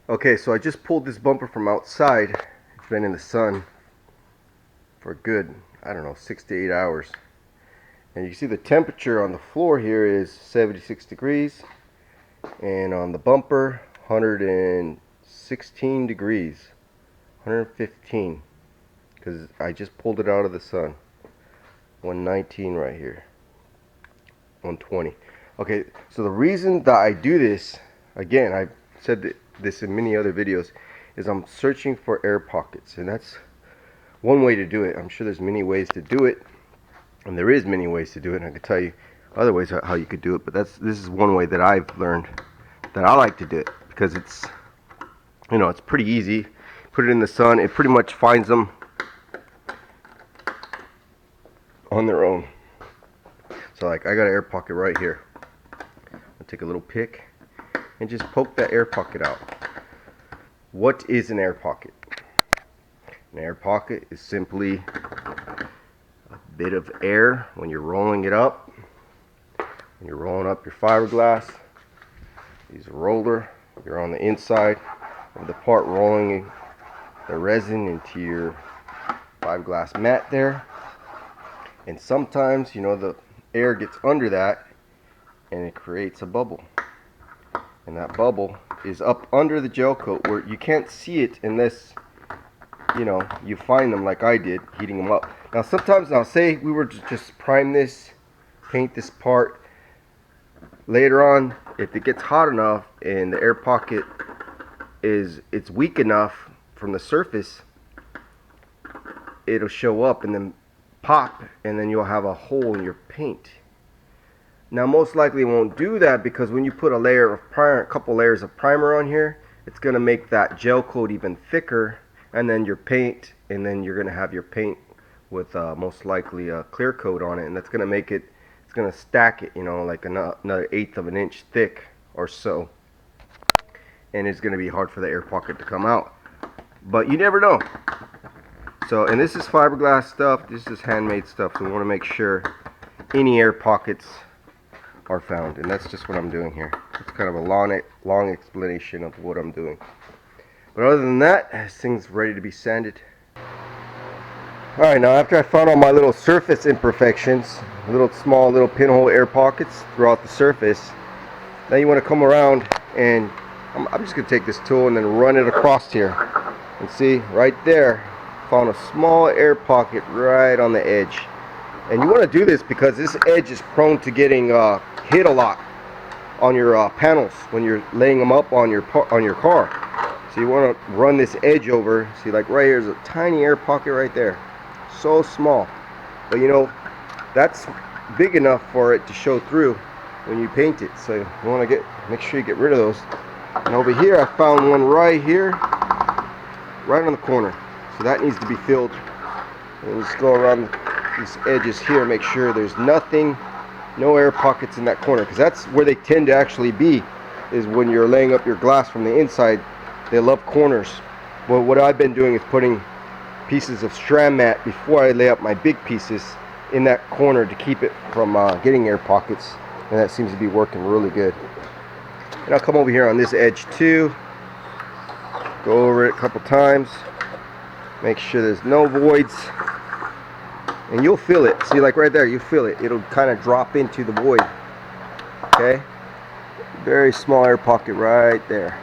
Okay, so I just pulled this bumper from outside. It's been in the sun for a good, I don't know, 6 to 8 hours. And you can see the temperature on the floor here is 76 degrees. And on the bumper, 116 degrees. 115. Because I just pulled it out of the sun. 119 right here. 120. Okay, so the reason that I do this, again, I've said this in many other videos, is I'm searching for air pockets. And that's one way to do it. I'm sure there's many ways to do it, and there is many ways to do it, and I can tell you other ways how you could do it, but this is one way that I've learned that I like to do it, because it's, it's pretty easy. Put it in the sun, it pretty much finds them on their own. So like, I got an air pocket right here. I'll take a little pick and just poke that air pocket out. What is an air pocket? An air pocket is simply a bit of air when you're rolling it up. When you're rolling up your fiberglass, use a roller. You're on the inside of the part rolling the resin into your fiberglass mat there. And sometimes, the air gets under that and it creates a bubble. And that bubble is up under the gel coat where you can't see it unless you find them like I did, heating them up. Now sometimes, say we were to just prime this, paint this part, later on, if it gets hot enough and the air pocket it's weak enough from the surface, it'll show up and then pop, and then you'll have a hole in your paint. Now most likely it won't do that, because when you put a couple layers of primer on here, it's going to make that gel coat even thicker, and then your paint, and then you're going to have your paint with most likely a clear coat on it, and that's going to make it, it's going to stack it, like another eighth of an inch thick or so, and it's going to be hard for the air pocket to come out. But you never know. So, and this is fiberglass stuff, this is handmade stuff, so we want to make sure any air pockets are found, and that's just what I'm doing here. It's kind of a long explanation of what I'm doing. But other than that, this thing's ready to be sanded. Alright, now after I found all my little surface imperfections, small little pinhole air pockets throughout the surface, now you want to come around and I'm just going to take this tool and then run it across here. And see, right there, found a small air pocket right on the edge. And you want to do this because this edge is prone to getting hit a lot on your panels when you're laying them up on your car. So you want to run this edge over. See, like right here is a tiny air pocket right there. So small. But that's big enough for it to show through when you paint it. So you want to make sure you get rid of those. And over here I found one right here, right on the corner. So that needs to be filled. And just go around these edges here, make sure there's no air pockets in that corner, because that's where they tend to actually be, is when you're laying up your glass from the inside. They love corners. But what I've been doing is putting pieces of strand mat before I lay up my big pieces in that corner to keep it from getting air pockets, and that seems to be working really good. And I'll come over here on this edge too, go over it a couple times, make sure there's no voids. And you'll feel it. See, like right there, you feel it. It'll kind of drop into the void. Okay? Very small air pocket right there.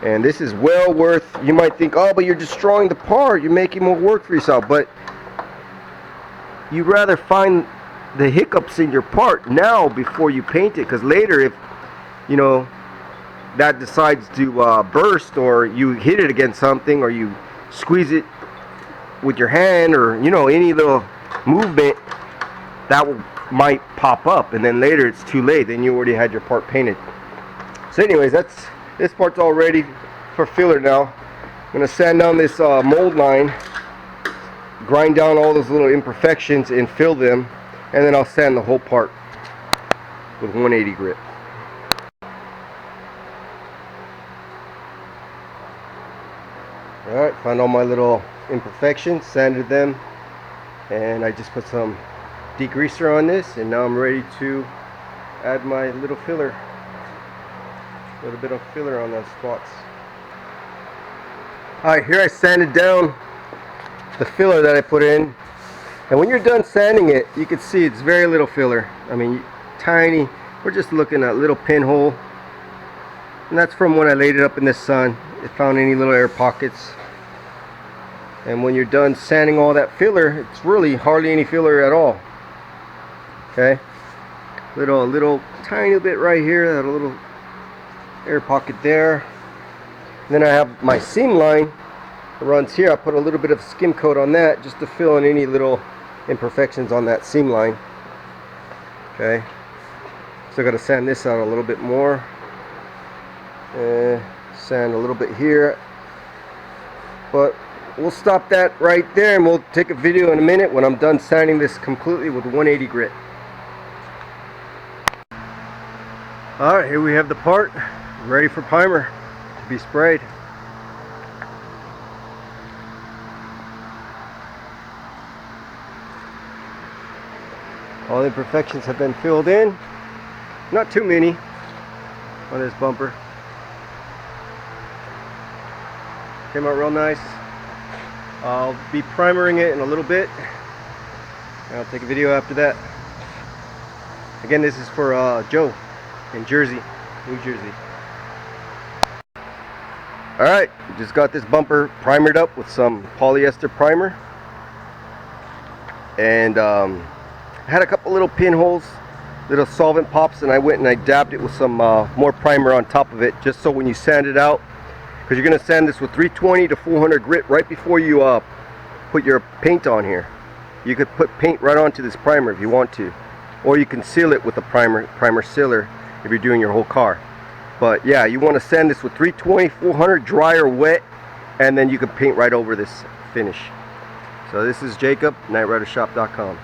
And this is well worth, you might think, oh, but you're destroying the part. You're making more work for yourself. But you'd rather find the hiccups in your part now before you paint it. Because later, if, that decides to burst, or you hit it against something, or you squeeze it with your hand, or any little movement, that might pop up, and then later it's too late, then you already had your part painted. So anyways, this part's all ready for filler now. I'm going to sand down this mold line, grind down all those little imperfections and fill them, and then I'll sand the whole part with 180 grit. Alright, found all my little imperfections, sanded them, and I just put some degreaser on this, and now I'm ready to add my little filler. A little bit of filler on those spots. Alright, here I sanded down the filler that I put in. And when you're done sanding it, you can see it's very little filler. I mean, tiny. We're just looking at a little pinhole. And that's from when I laid it up in the sun. It found any little air pockets. And when you're done sanding all that filler, it's really hardly any filler at all. Okay? Little tiny bit right here, that little air pocket there. And then I have my seam line that runs here. I put a little bit of skim coat on that just to fill in any little imperfections on that seam line. Okay? So I got to sand this out a little bit more. Sand a little bit here. But we'll stop that right there, and we'll take a video in a minute when I'm done sanding this completely with 180 grit. Alright, here we have the part ready for primer to be sprayed. All the imperfections have been filled in. Not too many on this bumper. Came out real nice. I'll be primering it in a little bit, and I'll take a video after that. Again, this is for Joe in Jersey, New Jersey. Alright, just got this bumper primered up with some polyester primer, and had a couple little pinholes, little solvent pops, and I went and I dabbed it with some more primer on top of it, just so when you sand it out, because you're going to sand this with 320 to 400 grit right before you put your paint on here. You could put paint right onto this primer if you want to, or you can seal it with a primer sealer if you're doing your whole car. But yeah, you want to sand this with 320, 400, dry or wet, and then you can paint right over this finish. So this is Jacob, NightRiderShop.com.